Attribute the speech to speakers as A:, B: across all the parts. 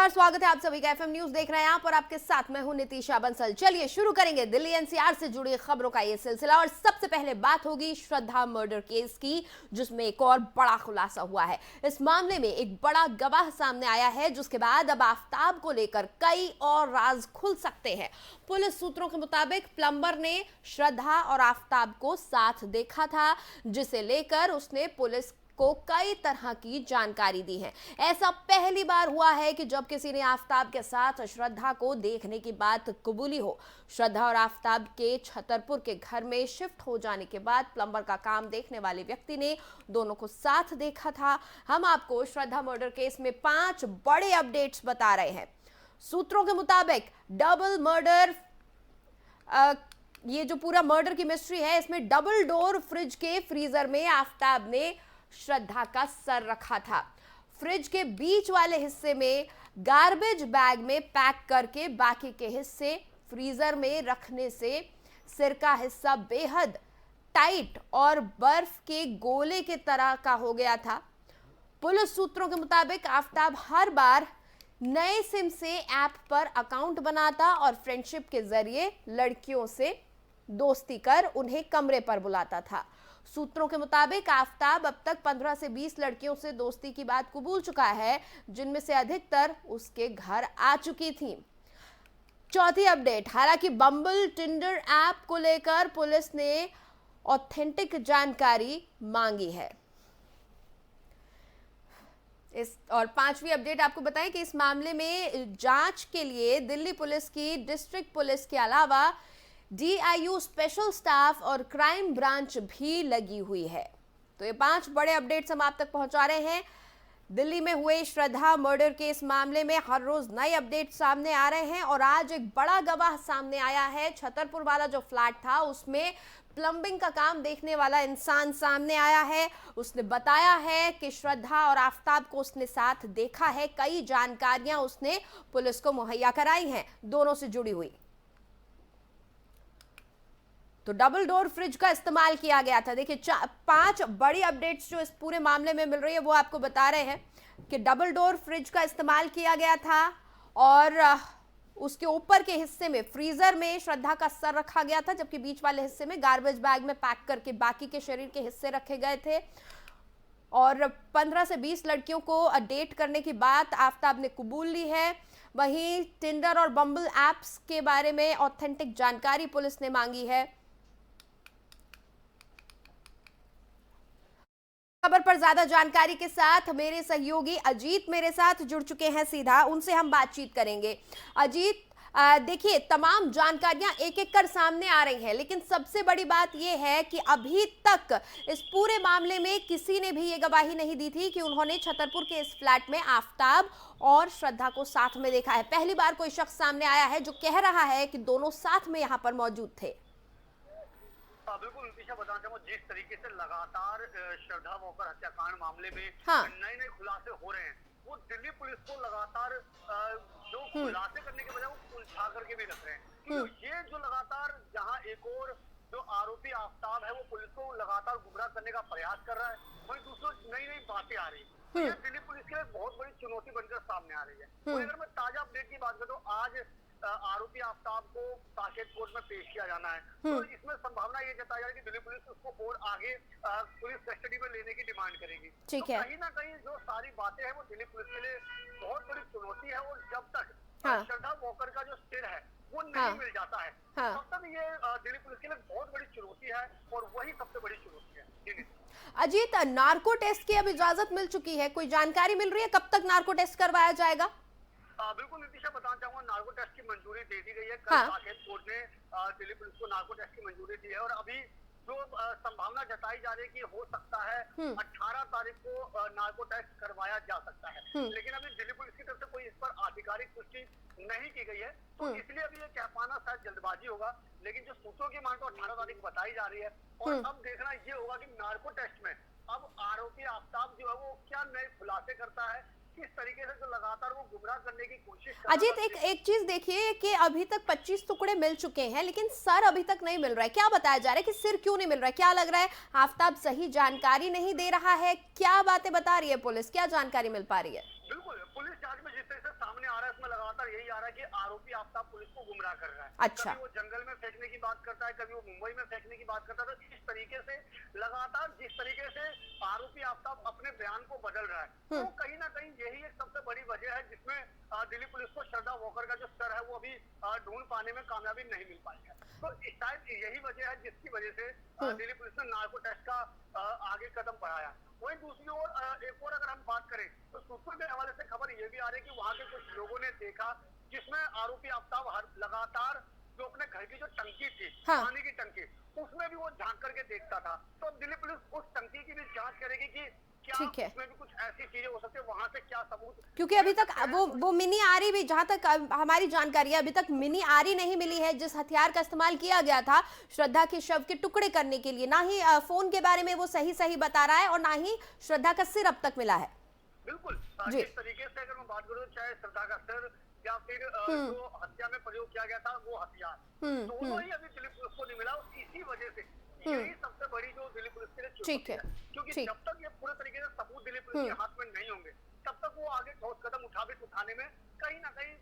A: नमस्कार, स्वागत है आप सभी का एफएम न्यूज देख रहे हैं आप और आपके साथ मैं हूं नितिशा बंसल। चलिए शुरू करेंगे दिल्ली एनसीआर से जुड़ी खबरों का ये सिलसिला और सबसे पहले बात होगी श्रद्धा मर्डर केस की, जिसमें एक और बड़ा खुलासा हुआ है। इस मामले में एक बड़ा गवाह सामने आया है, जिसके बाद अब आफताब को लेकर कई और राज खुल सकते हैं। पुलिस सूत्रों के मुताबिक प्लम्बर ने श्रद्धा और आफताब को साथ देखा था, जिसे लेकर उसने पुलिस को कई तरह की जानकारी दी है। ऐसा पहली बार हुआ है कि जब किसी ने आफताब के साथ श्रद्धा को देखने की बात कबूली हो। श्रद्धा और आफताब के छतरपुर के घर में शिफ्ट हो जाने के बाद प्लम्बर का काम देखने वाले व्यक्ति ने दोनों को साथ देखा था। हम आपको श्रद्धा मर्डर केस में 5 बड़े अपडेट्स बता रहे हैं। सूत्रों के मुताबिक डबल मर्डर, ये जो पूरा मर्डर की मिस्ट्री है, इसमें डबल डोर फ्रिज के फ्रीजर में आफताब ने श्रद्धा का सर रखा था। फ्रिज के बीच वाले हिस्से में गार्बेज बैग में पैक करके बाकी के हिस्से फ्रीजर में रखने से सिर का हिस्सा बेहद टाइट और बर्फ के गोले के तरह का हो गया था। पुलिस सूत्रों के मुताबिक आफताब हर बार नए सिम से ऐप पर अकाउंट बनाता और फ्रेंडशिप के जरिए लड़कियों से दोस्ती कर उन्हें कमरे पर बुलाता था। सूत्रों के मुताबिक आफताब अब तक 15 से 20 लड़कियों से दोस्ती की बात कबूल चुका है, जिनमें से अधिकतर उसके घर आ चुकी थीं। चौथी अपडेट, हालांकि बम्बल टिंडर ऐप को लेकर पुलिस ने ऑथेंटिक जानकारी मांगी है। और 5वीं अपडेट आपको बताएं कि इस मामले में जांच के लिए दिल्ली पुलिस की डिस्ट्रिक्ट पुलिस के अलावा DIU स्पेशल स्टाफ और क्राइम ब्रांच भी लगी हुई है। तो ये 5 बड़े अपडेट्स हम आप तक पहुंचा रहे हैं। दिल्ली में हुए श्रद्धा मर्डर के इस मामले में हर रोज नए अपडेट सामने आ रहे हैं और आज एक बड़ा गवाह सामने आया है। छतरपुर वाला जो फ्लैट था, उसमें प्लम्बिंग का काम देखने वाला इंसान सामने आया है। उसने बताया है कि श्रद्धा और आफताब को उसने साथ देखा है। कई जानकारियां उसने पुलिस को मुहैया कराई हैं, दोनों से जुड़ी हुई। तो डबल डोर फ्रिज का इस्तेमाल किया गया था। देखिए 5 बड़ी अपडेट्स जो इस पूरे मामले में मिल रही है वो आपको बता रहे हैं कि डबल डोर फ्रिज का इस्तेमाल किया गया था और उसके ऊपर के हिस्से में फ्रीजर में श्रद्धा का सर रखा गया था, जबकि बीच वाले हिस्से में गार्बेज बैग में पैक करके बाकी के शरीर के हिस्से रखे गए थे। और 15 से 20 लड़कियों को डेट करने की बात आफताब ने कबूल ली है। वहीं टिंडर और बम्बल ऐप्स के बारे में ऑथेंटिक जानकारी पुलिस ने मांगी है। खबर पर ज्यादा जानकारी के साथ मेरे सहयोगी अजीत मेरे साथ जुड़ चुके हैं, सीधा उनसे हम बातचीत करेंगे। अजीत, देखिए तमाम जानकारियां एक एक कर सामने आ रही हैं, लेकिन सबसे बड़ी बात यह है कि अभी तक इस पूरे मामले में किसी ने भी ये गवाही नहीं दी थी कि उन्होंने छतरपुर के इस फ्लैट में आफताब और श्रद्धा को साथ में देखा है। पहली बार कोई शख्स सामने आया है जो कह रहा है कि दोनों साथ में यहाँ पर मौजूद थे।
B: बिल्कुल नितिशा, बताना चाहूंगा जिस तरीके से लगातार श्रद्धा वॉकर हत्याकांड मामले में नए नए खुलासे हो रहे हैं, वो दिल्ली पुलिस को लगातार जो खुलासे करने के बजाय वो उलझा करके भी रख रहे हैं। क्योंकि ये जो लगातार जहां एक और जो आरोपी आफताब है वो पुलिस को लगातार गुमराह करने का प्रयास कर रहा है, वहीं दूसरी नई नई बातें आ रही है। ये दिल्ली पुलिस के लिए बहुत बड़ी चुनौती बनकर सामने आ रही है। अगर मैं ताजा अपडेट की बात करूं, आज आरोपी आफताब को साकेत कोर्ट में पेश किया जाना है। तो इसमें संभावना ये जताई जा रही है कि दिल्ली पुलिस उसको और आगे पुलिस कस्टडी में लेने की डिमांड करेगी। तो कहीं ना कहीं जो सारी बातें हैं वो दिल्ली पुलिस के लिए बहुत बड़ी चुनौती है और जब तक श्रद्धा वॉकर का जो सिर है वो नहीं मिल जाता है, तब तक ये दिल्ली पुलिस के लिए बहुत बड़ी चुनौती है और वही सबसे बड़ी चुनौती है।
A: अजीत, नार्को टेस्ट की अब इजाजत मिल चुकी है, कोई जानकारी मिल रही है कब तक नार्को टेस्ट करवाया जाएगा?
B: बिल्कुल नितिशा, बताना चाहूंगा नार्को टेस्ट की मंजूरी दे दी गई है। कल साकेत कोर्ट ने दिल्ली पुलिस को नार्को टेस्ट की मंजूरी दी है और अभी जो संभावना जताई जा रही है कि हो सकता है 18 तारीख को नार्को टेस्ट करवाया जा सकता है, लेकिन अभी दिल्ली पुलिस की तरफ से कोई इस पर आधिकारिक पुष्टि नहीं की गई है, तो इसलिए अभी ये कह पाना शायद जल्दबाजी होगा। लेकिन जो सूत्रों की मांग तो 18 तारीख बताई जा रही है और अब देखना ये होगा कि नार्को टेस्ट में अब आरोपी आफताब जो है वो क्या नए खुलासे करता है, किस तरीके से जो लगातार वो गुमराह करने की कोशिश कर रहा है।
A: अजीत, एक चीज देखिए कि अभी तक 25 टुकड़े मिल चुके हैं, लेकिन सर अभी तक नहीं मिल रहा है। क्या बताया जा रहा है कि सिर क्यों नहीं मिल रहा है? क्या लग रहा है आफताब सही जानकारी नहीं दे रहा है? क्या बातें बता रही है पुलिस, क्या जानकारी मिल पा रही है?
B: बिल्कुल, पुलिस जांच में जिस तरह से सामने आ रहा लगातार यही आ रहा है कि आरोपी आफ्ताब पुलिस को गुमराह कर रहा है।
A: अच्छा।
B: कभी वो जंगल में फेंकने की बात करता है, कभी वो मुंबई में फेंकने की बात करता है। तो इस तरीके से लगातार जिस तरीके से आरोपी आफ्ताब अपने बयान को बदल रहा है, तो कहीं ना कहीं यही एक सबसे बड़ी वजह है जिसमें दिल्ली पुलिस को श्रद्धा वॉकर का जो स्तर है वो अभी ढूंढ पाने में कामयाबी नहीं मिल पाई है। तो शायद यही वजह है जिसकी वजह से दिल्ली पुलिस ने नार्को टेस्ट का आगे कदम बढ़ाया। वहीं दूसरी ओर एक और अगर हम बात करें तो सुरपुर के हवाले से खबर ये भी आ रही है कि वहां के कुछ लोगों ने देखा जिसमें आरोपी आफ्ताब लगातार जो अपने घर की जो टंकी थी, पानी की टंकी, उसमें भी वो झांक करके देखता था। तो दिल्ली पुलिस उस टंकी की भी जांच करेगी कि क्या उसमें भी कुछ ऐसी चीजें हो सकती है, वहां से क्या सबूत,
A: क्योंकि अभी तक वो मिनी आरी भी, जहां तक हमारी जानकारी है, अभी तक मिनी आरी नहीं मिली है जिस हथियार का इस्तेमाल किया गया था श्रद्धा के शव के टुकड़े करने के लिए। ना ही फोन के बारे में वो सही बता रहा है और ना ही श्रद्धा का सिर अब तक मिला है।
B: बिल्कुल जिस तरीके से अगर मैं बात करूं, चाहे श्रद्धा का सिर या फिर जो हत्या में प्रयोग किया गया था वो हथियार, दोनों ही अभी दिल्ली पुलिस को नहीं मिला। इसी वजह से यही सबसे बड़ी जो दिल्ली पुलिस के लिए चुनौती है, क्योंकि जब तक ये पूरे तरीके से सबूत दिल्ली पुलिस के हाथ में नहीं होंगे तब तक वो आगे ठोस कदम उठाने में कहीं ना कहीं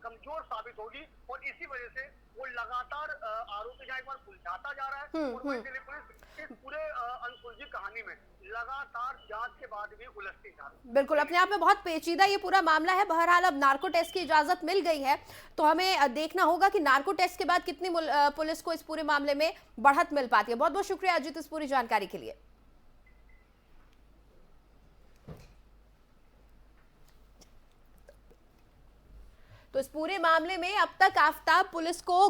B: कमजोर साबित होगी। और इसी वजह से वो लगातार आरोपी जहां एक बार उलझाता जा रहा है और वही दिल्ली पुलिस इस पूरे अनसुलझी कहानी में लगातार जांच के बाद भी उलझती जा रही है।
A: बिल्कुल, अपने आप में बहुत पेचीदा ये पूरा मामला है। बहरहाल अब नार्को टेस्ट की इजाजत मिल गई है, तो हमें देखना होगा कि नार्को टेस्ट के बाद कितनी पुलिस को इस पूरे मामले में बढ़त मिल पाती है। बहुत बहुत शुक्रिया अजीत इस पूरी जानकारी के लिए। तो इस पूरे मामले में अब तक आफ्ताब पुलिस को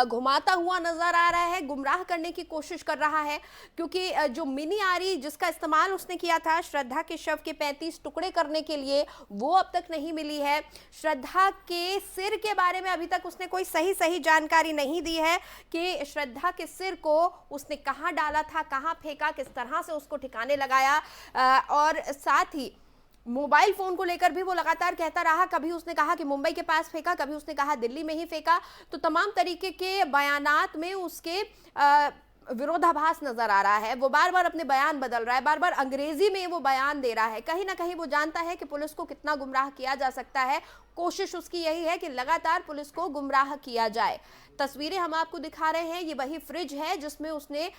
A: घुमाता हुआ नजर आ रहा है, गुमराह करने की कोशिश कर रहा है, क्योंकि जो मिनी आरी जिसका इस्तेमाल उसने किया था श्रद्धा के शव के 35 टुकड़े करने के लिए, वो अब तक नहीं मिली है। श्रद्धा के सिर के बारे में अभी तक उसने कोई सही जानकारी नहीं दी है कि श्रद्धा के सिर को उसने कहाँ डाला था, कहाँ फेंका, किस तरह से उसको ठिकाने लगाया। और साथ ही मोबाइल फोन को लेकर भी वो लगातार कहता रहा, कभी उसने कहा कि मुंबई के पास फेंका, कभी उसने कहा दिल्ली में ही फेंका। तो तमाम तरीके के बयानात में उसके विरोधाभास नजर आ रहा है। वो बार बार अपने बयान बदल रहा है, बार बार अंग्रेजी में वो बयान दे रहा है। कहीं ना कहीं वो जानता है कि पुलिस को कितना गुमराह किया जा सकता है। कोशिश उसकी यही है कि लगातार पुलिस को गुमराह किया जाए। तस्वीरें हम आपको दिखा रहे हैं, ये वही फ्रिज है जिसमें उसने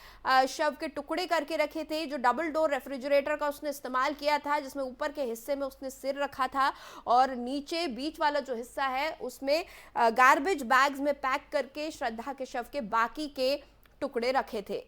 A: शव के टुकड़े करके रखे थे, जो डबल डोर रेफ्रिजरेटर का उसने इस्तेमाल किया था, जिसमें ऊपर के हिस्से में उसने सिर रखा था और नीचे बीच वाला जो हिस्सा है उसमें गार्बेज बैग्स में पैक करके श्रद्धा के शव के बाकी के टुकड़े रखे थे।